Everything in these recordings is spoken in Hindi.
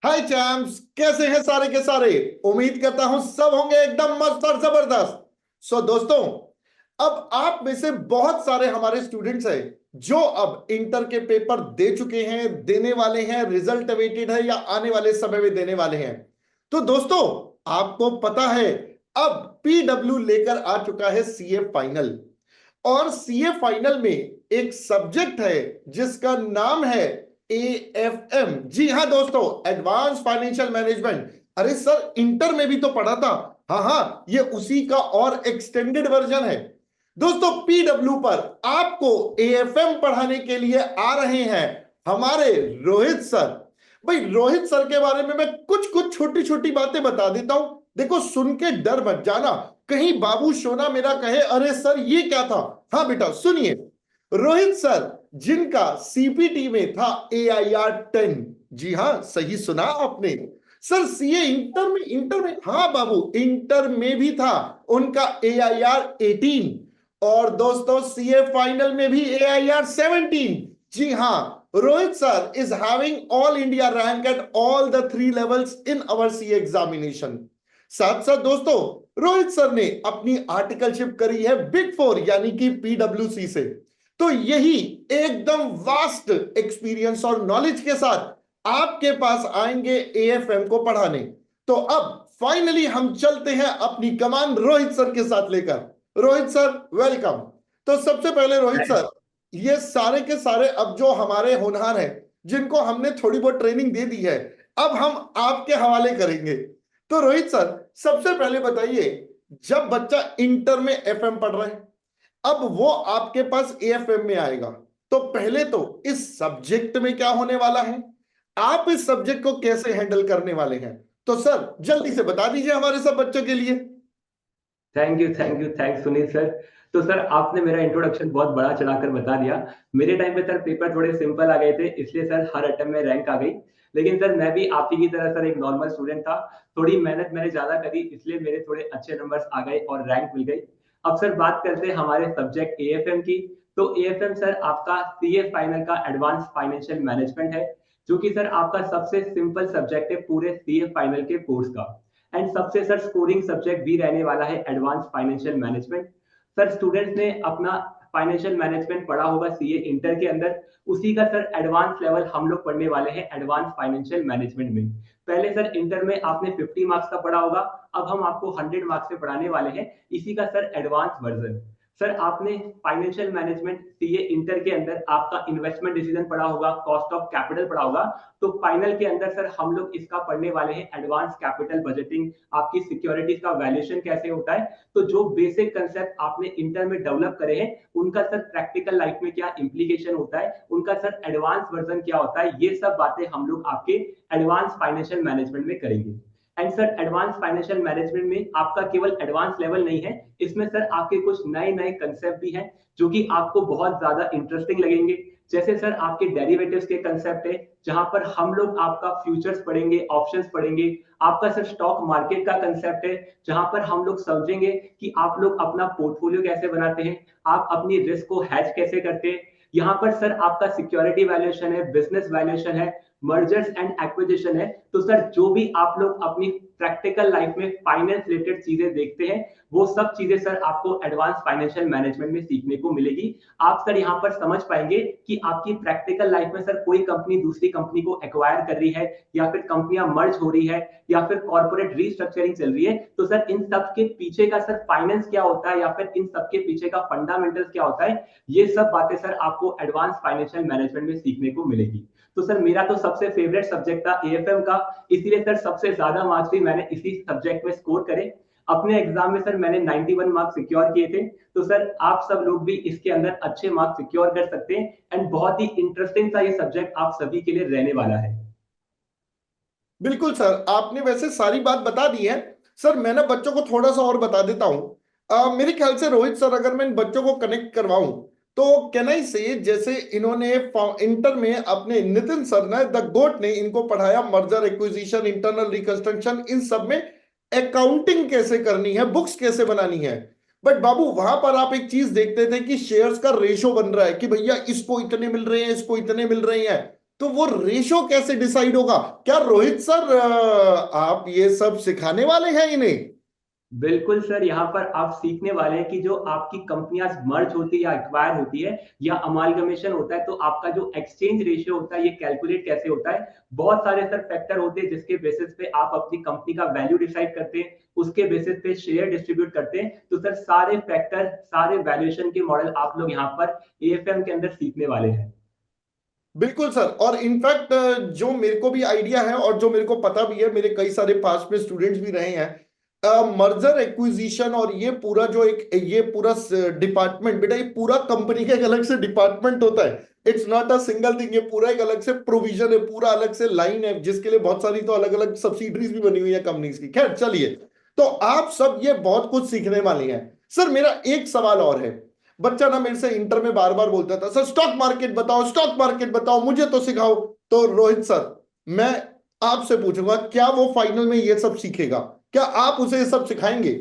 हाय चैम्प्स, कैसे हैं सारे के सारे। उम्मीद करता हूं सब होंगे एकदम मस्त और जबरदस्त। दोस्तों, अब आप में से बहुत सारे हमारे स्टूडेंट्स हैं जो अब इंटर के पेपर दे चुके हैं, देने वाले हैं, रिजल्ट अवेटेड है या आने वाले समय में देने वाले हैं। तो दोस्तों, आपको पता है अब पीडब्ल्यू लेकर आ चुका है सीए फाइनल। और सीए फाइनल में एक सब्जेक्ट है जिसका नाम है एएफएम। जी हाँ दोस्तों, एडवांस फाइनेंशियल मैनेजमेंट। अरे सर, इंटर में भी तो पढ़ा था। हाँ हाँ, ये उसी का और एक्सटेंडेड वर्जन है। दोस्तों, पीडब्ल्यू पर आपको एएफएम पढ़ाने के लिए आ रहे हैं हमारे रोहित सर। भाई, रोहित सर के बारे में मैं कुछ कुछ छोटी छोटी बातें बता देता हूं। देखो, सुन के डर मत जाना, कहीं बाबू सोना मेरा कहे अरे सर ये क्या था। हाँ बेटा सुनिए, रोहित सर जिनका सीपीटी में था AIR 10। जी हाँ, सही सुना आपने। सर सीए इंटर में हाँ बाबू, इंटर में भी था उनका AIR 18। और दोस्तों, सीए फाइनल में भी AIR 17। जी हाँ, Rohit sir is having all India rank at all the 3 levels in our CA examination. साथ साथ दोस्तों, रोहित सर ने अपनी आर्टिकलशिप करी है बिग फोर यानी कि पीडब्ल्यूसी से। तो यही एकदम वास्ट एक्सपीरियंस और नॉलेज के साथ आपके पास आएंगे एएफएम को पढ़ाने। तो अब फाइनली हम चलते हैं अपनी कमान रोहित सर के साथ लेकर। Rohit sir, welcome. तो सबसे पहले रोहित सर, ये सारे के सारे अब जो हमारे होनहार हैं जिनको हमने थोड़ी बहुत ट्रेनिंग दे दी है, अब हम आपके हवाले करेंगे। तो रोहित सर, सबसे पहले बताइए, जब बच्चा इंटर में एफएम पढ़ रहा है, अब वो आपके पास एएफएम में आएगा, तो पहले तो इस सब्जेक्ट में क्या होने वाला है, आप इस सब्जेक्ट को कैसे हैंडल करने वाले हैं। तो सर जल्दी से बता दीजिए हमारे सब बच्चों के लिए। Thanks Sunil sir. तो सर आपने मेरा इंट्रोडक्शन बहुत बड़ा चढ़ाकर बता दिया। मेरे टाइम पे सर पेपर थोड़े सिंपल आ गए थे, इसलिए सर हर अटेम्प्ट में रैंक आ गई। लेकिन सर मैं भी आप ही की तरह सर एक नॉर्मल स्टूडेंट था। थोड़ी मेहनत मैंने ज्यादा करी, इसलिए मेरे थोड़े अच्छे नंबर्स आ गए और रैंक मिल गई। अब सर बात करते हैं हमारे सब्जेक्ट एएफएम की। तो एएफएम सर आपका सीए फाइनल का एडवांस फाइनेंशियल मैनेजमेंट है, जो कि सर आपका सबसे सिंपल सब्जेक्ट है पूरे सीए फाइनल के कोर्स का। एंड सबसे सर स्कोरिंग सब्जेक्ट भी रहने वाला है advance financial management. Sir students ने अपना फाइनेंशियल मैनेजमेंट पढ़ा होगा सीए इंटर के अंदर, उसी का सर एडवांस लेवल हम लोग पढ़ने वाले हैं एडवांस फाइनेंशियल मैनेजमेंट में। पहले सर इंटर में आपने 50 मार्क्स का पढ़ा होगा, अब हम आपको 100 मार्क्स से पढ़ाने वाले हैं, इसी का सर एडवांस वर्जन। सर आपने फाइनेंशियल मैनेजमेंट सीए इंटर के अंदर आपका इन्वेस्टमेंट डिसीजन पढ़ा होगा, कॉस्ट ऑफ कैपिटल पढ़ा होगा। तो फाइनल के अंदर सर हम लोग इसका पढ़ने वाले हैं एडवांस कैपिटल बजटिंग, आपकी सिक्योरिटीज का वैल्यूएशन कैसे होता है। तो जो बेसिक कंसेप्ट आपने इंटर में डेवलप करे हैं, उनका सर प्रैक्टिकल लाइफ में क्या इंप्लीकेशन होता है, उनका सर एडवांस वर्जन क्या होता है, ये सब बातें हम लोग आपके एडवांस फाइनेंशियल मैनेजमेंट में करेंगे। And sir advance financial management में आपका केवल एडवांस लेवल नहीं है, इसमें सर आपके कुछ नए नए कंसेप्ट भी हैं जो कि आपको बहुत ज्यादा इंटरेस्टिंग लगेंगे। जैसे सर आपके डेरिवेटिव्स के कंसेप्ट है, जहां पर हम लोग आपका फ्यूचर्स पढ़ेंगे, ऑप्शंस पढ़ेंगे। आपका सर स्टॉक मार्केट का कंसेप्ट है, जहां पर हम लोग समझेंगे कि आप लोग अपना पोर्टफोलियो कैसे बनाते हैं, आप अपनी रिस्क को हैज कैसे करते हैं। यहाँ पर सर आपका सिक्योरिटी वैल्यूएशन है, बिजनेस वैल्यूएशन है, मर्जर्स एंड एक्विजिशन है। तो सर जो भी आप लोग अपनी प्रैक्टिकल लाइफ में फाइनेंस रिलेटेड चीजें देखते हैं, वो सब चीजें सर आपको एडवांस फाइनेंशियल मैनेजमेंट में सीखने को मिलेगी। आप सर यहाँ पर समझ पाएंगे कि आपकी प्रैक्टिकल लाइफ में सर कोई कंपनी दूसरी कंपनी को एक्वायर कर रही है, या फिर कंपनियां मर्ज हो रही है, या फिर कॉर्पोरेट रीस्ट्रक्चरिंग चल रही है। तो सर इन सब के पीछे का सर फाइनेंस क्या होता है, या फिर इन सब के पीछे का फंडामेंटल्स क्या होता है, ये सब बातें सर आपको एडवांस फाइनेंशियल मैनेजमेंट में सीखने को मिलेगी। तो सर मेरा तो सबसे फेवरेट सब्जेक्ट था एएफएम का, इसीलिए सर सबसे ज्यादा मार्क्स भी मैंने इसी सब्जेक्ट में स्कोर करे। अपने एग्जाम में सर मैंने 91 मार्क्स सिक्योर किए थे। तो सर आप सब लोग भी इसके अंदर अच्छे मार्क्स सिक्योर कर सकते हैं। एंड बहुत ही इंटरेस्टिंग सा ये सब्जेक्ट आप सभी के लिए रहने वाला है। बिल्कुल सर, आपने वैसे सारी बात बता दी है। सर मैं ना बच्चों को थोड़ा सा और बता देता हूं। मेरे ख्याल से रोहित सर, अगर मैं इन बच्चों को कनेक्ट करवाऊं, तो कैन आई से, जैसे इन्होंने इंटर में अपने नितिन सर ने, द गोट ने इनको पढ़ाया मर्जर एक्विजिशन, इंटरनल रिकंस्ट्रक्शन, इन सब में अकाउंटिंग कैसे करनी है, बुक्स कैसे बनानी है। बट बाबू, वहां पर आप एक चीज देखते थे कि शेयर्स का रेशो बन रहा है कि भैया इसको इतने मिल रहे हैं, इसको इतने मिल रहे हैं। तो वो रेशो कैसे डिसाइड होगा? क्या रोहित सर आप ये सब सिखाने वाले हैं इन्हें? बिल्कुल सर, यहाँ पर आप सीखने वाले हैं कि जो आपकी कंपनियां मर्ज होती है या एक्वायर होती है या अमालगमेशन होता है, तो आपका जो एक्सचेंज रेशियो होता है ये कैलकुलेट कैसे होता है। बहुत सारे सर फैक्टर होते हैं जिसके बेसिस पे आप अपनी कंपनी का वैल्यू डिसाइड करते हैं, उसके बेसिस पे शेयर डिस्ट्रीब्यूट करते हैं। तो सर सारे फैक्टर, सारे वैल्यूएशन के मॉडल आप लोग यहाँ पर एएफएम के अंदर सीखने वाले हैं। बिल्कुल सर। और इनफैक्ट जो मेरे को भी आइडिया है और जो मेरे को पता भी है, मेरे कई सारे पास्ट में स्टूडेंट्स भी रहे हैं, मर्जर एक्विजिशन और ये पूरा जो एक ये पूरा डिपार्टमेंट, बेटा ये पूरा कंपनी का एक अलग से डिपार्टमेंट होता है। It's not a single thing, ये पूरा एक अलग से प्रोविजन है, पूरा अलग से लाइन है, जिसके लिए बहुत सारी तो अलग अलग सब्सिडरीज भी बनी हुई है कंपनीज की। खैर चलिए, तो आप सब ये बहुत कुछ सीखने वाले हैं। सर मेरा एक सवाल और है। बच्चा ना मेरे से इंटर में बार बार बोलता था, सर स्टॉक मार्केट बताओ, स्टॉक मार्केट बताओ, मुझे तो सिखाओ। तो रोहित सर, मैं आपसे पूछूंगा, क्या वो फाइनल में ये सब सीखेगा? क्या आप उसे ये सब सिखाएंगे?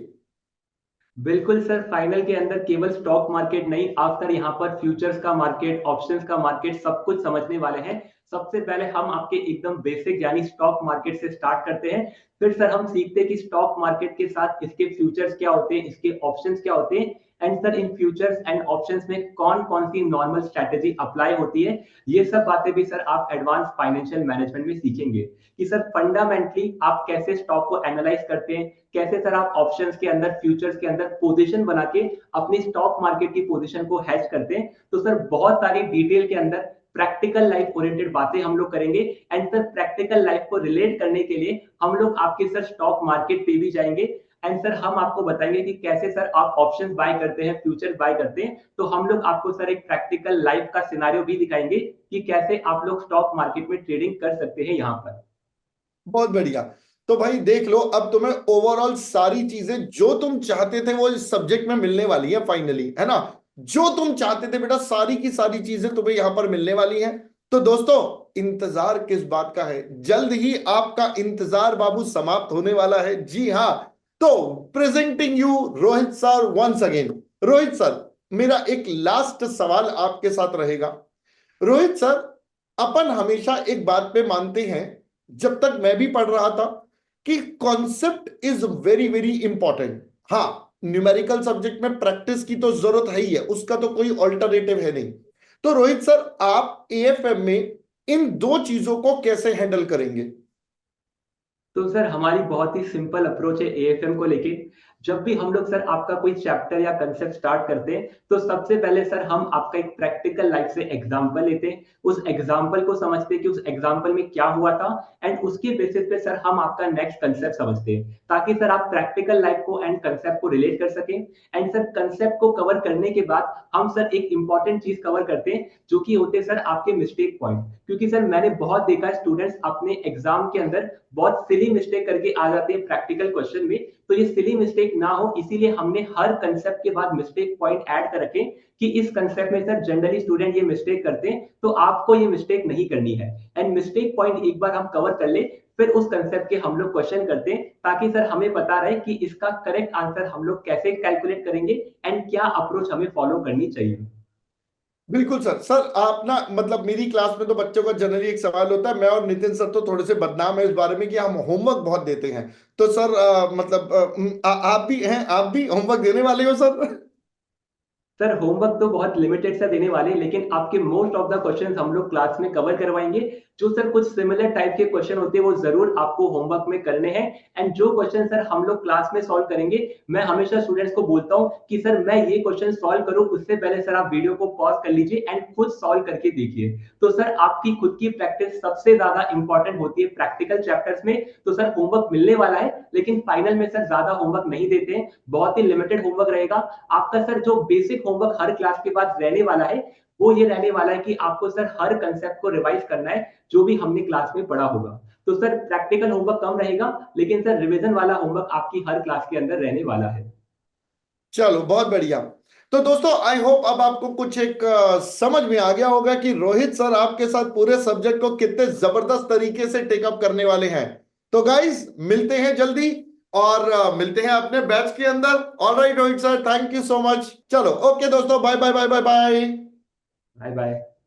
बिल्कुल सर, फाइनल के अंदर केवल स्टॉक मार्केट नहीं, आप सर यहाँ पर फ्यूचर्स का मार्केट, ऑप्शंस का मार्केट सब कुछ समझने वाले हैं। सबसे पहले हम आपके एकदम बेसिक यानी स्टॉक मार्केट से स्टार्ट करते हैं। फिर सर हम सीखते हैं कि स्टॉक मार्केट के साथ इसके फ्यूचर्स क्या होते हैं, इसके ऑप्शंस क्या होते हैं, and sir in futures and options में कौन कौन सी नॉर्मल स्ट्रैटेजी अप्लाई होती है। ये सब बातें भी सर आप एडवांस फाइनेंशियल मैनेजमेंट में सीखेंगे कि सर फंडामेंटली आप कैसे स्टॉक को एनालाइज करते हैं, कैसे सर आप ऑप्शंस के अंदर, फ्यूचर्स के अंदर पोजीशन बना के अपनी स्टॉक मार्केट की पोजीशन को हैच करते हैं। तो सर बहुत सारी डिटेल के अंदर प्रैक्टिकल लाइफ ओरिएंटेड बातें हम लोग करेंगे। एंड सर प्रैक्टिकल लाइफ को रिलेट करने के लिए हम लोग आपके सर स्टॉक मार्केट पे भी जाएंगे। एंड सर हम आपको बताएंगे कि कैसे सर आप ऑप्शंस बाय करते हैं, फ्यूचर बाय करते हैं। तो हम लोग आपको सर एक प्रैक्टिकल लाइफ का सिनेरियो भी दिखाएंगे कि कैसे आप लोग स्टॉक मार्केट में ट्रेडिंग कर सकते हैं यहाँ पर। बहुत बढ़िया। तो भाई देख लो, अब तुम्हें ओवरऑल सारी चीजें जो तुम चाहते थे वो इस सब्जेक्ट में मिलने वाली है फाइनली, है ना? जो तुम चाहते थे बेटा, सारी की सारी चीजें तुम्हें यहां पर मिलने वाली हैं। तो दोस्तों, इंतजार किस बात का है? जल्द ही आपका इंतजार बाबू समाप्त होने वाला है। जी हाँ। तो presenting you Rohit sir once again. Rohit sir, मेरा एक लास्ट सवाल आपके साथ रहेगा। रोहित सर, अपन हमेशा एक बात पे मानते हैं, जब तक मैं भी पढ़ रहा था, कि concept is very very important. हाँ, न्यूमेरिकल सब्जेक्ट में प्रैक्टिस की तो जरूरत है ही है, उसका तो कोई ऑल्टरनेटिव है नहीं। तो रोहित सर, आप एएफएम में इन दो चीजों को कैसे हैंडल करेंगे? तो सर हमारी बहुत ही सिंपल अप्रोच है एएफएम को लेके। जब भी हम लोग सर आपका कोई चैप्टर या कंसेप्ट स्टार्ट करते हैं, तो सबसे पहले सर हम आपका एक प्रैक्टिकल लाइफ से एग्जांपल लेते हैं, उस एग्जांपल को समझते हैं कि उस एग्जांपल में क्या हुआ था, एंड उसके बेसिस पे सर हम आपका नेक्स्ट कंसेप्ट समझते हैं, ताकि सर आप प्रैक्टिकल लाइफ को एंड कंसेप्ट को रिलेट कर सकें। एंड सर कंसेप्ट को कवर करने के बाद हम सर एक इंपॉर्टेंट चीज कवर करते हैं, जो कि होते हैं सर आपके मिस्टेक पॉइंट। क्योंकि सर मैंने बहुत देखा है स्टूडेंट्स अपने एग्जाम के अंदर बहुत सिली मिस्टेक करके आ जाते हैं प्रैक्टिकल क्वेश्चन में। तो ये सिली मिस्टेक ना हो, इसीलिए हमने हर कंसेप्ट के बाद मिस्टेक पॉइंट ऐड कर रखे कि इस कंसेप्ट में सर जनरली स्टूडेंट ये मिस्टेक करते हैं, तो आपको ये मिस्टेक नहीं करनी है। एंड मिस्टेक पॉइंट एक बार हम कवर कर ले, फिर उस कंसेप्ट के हम लोग क्वेश्चन करते हैं, ताकि सर हमें पता रहे कि इसका करेक्ट आंसर हम लोग कैसे कैलकुलेट करेंगे एंड क्या अप्रोच हमें फॉलो करनी चाहिए। बिल्कुल सर। सर आप ना, मतलब मेरी क्लास में तो बच्चों का जनरली एक सवाल होता है, मैं और नितिन सर तो थोड़े से बदनाम है इस बारे में कि हम होमवर्क बहुत देते हैं। तो सर मतलब आप भी हैं, आप भी होमवर्क देने वाले हो सर? सर होमवर्क तो बहुत लिमिटेड सा देने वाले हैं, लेकिन आपके मोस्ट ऑफ द क्वेश्चंस हम लोग क्लास में कवर करवाएंगे। जो सर कुछ सिमिलर टाइप के क्वेश्चन होते हैं वो जरूर आपको होमवर्क में करने हैं। एंड जो क्वेश्चन सर हम लोग क्लास में सॉल्व करेंगे, मैं हमेशा स्टूडेंट्स को बोलता हूँ कि सर मैं ये क्वेश्चन सॉल्व करूँ उससे पहले सर आप वीडियो को पॉज कर लीजिए एंड खुद सॉल्व करके देखिए। तो सर आपकी खुद की प्रैक्टिस सबसे ज्यादा इंपॉर्टेंट होती है प्रैक्टिकल चैप्टर्स में। तो सर होमवर्क मिलने वाला है, लेकिन फाइनल में सर ज्यादा होमवर्क नहीं देते हैं, बहुत ही लिमिटेड होमवर्क रहेगा आपका। सर जो बेसिक होमवर्क हर क्लास के बाद रहने वाला है, वो ये रहने वाला है कि आपको सर हर कंसेप्ट को रिवाइज करना है जो भी हमने क्लास में पढ़ा होगा। तो सर प्रैक्टिकल होमवर्क कम रहेगा, लेकिन सर रिवीजन वाला होमवर्क आपकी हर क्लास के अंदर रहने वाला है। चलो बहुत बढ़िया। तो दोस्तों, आई होप अब आपको कुछ एक समझ में आ गया होगा कि रोहित सर आपके साथ पूरे सब्जेक्ट को कितने जबरदस्त तरीके से टेकअप करने वाले हैं। तो गाइस, मिलते हैं जल्दी, और मिलते हैं अपने बैच के अंदर। Alright Rohit sir, thank you so much. चलो ओके दोस्तों, bye bye bye bye bye. Bye bye.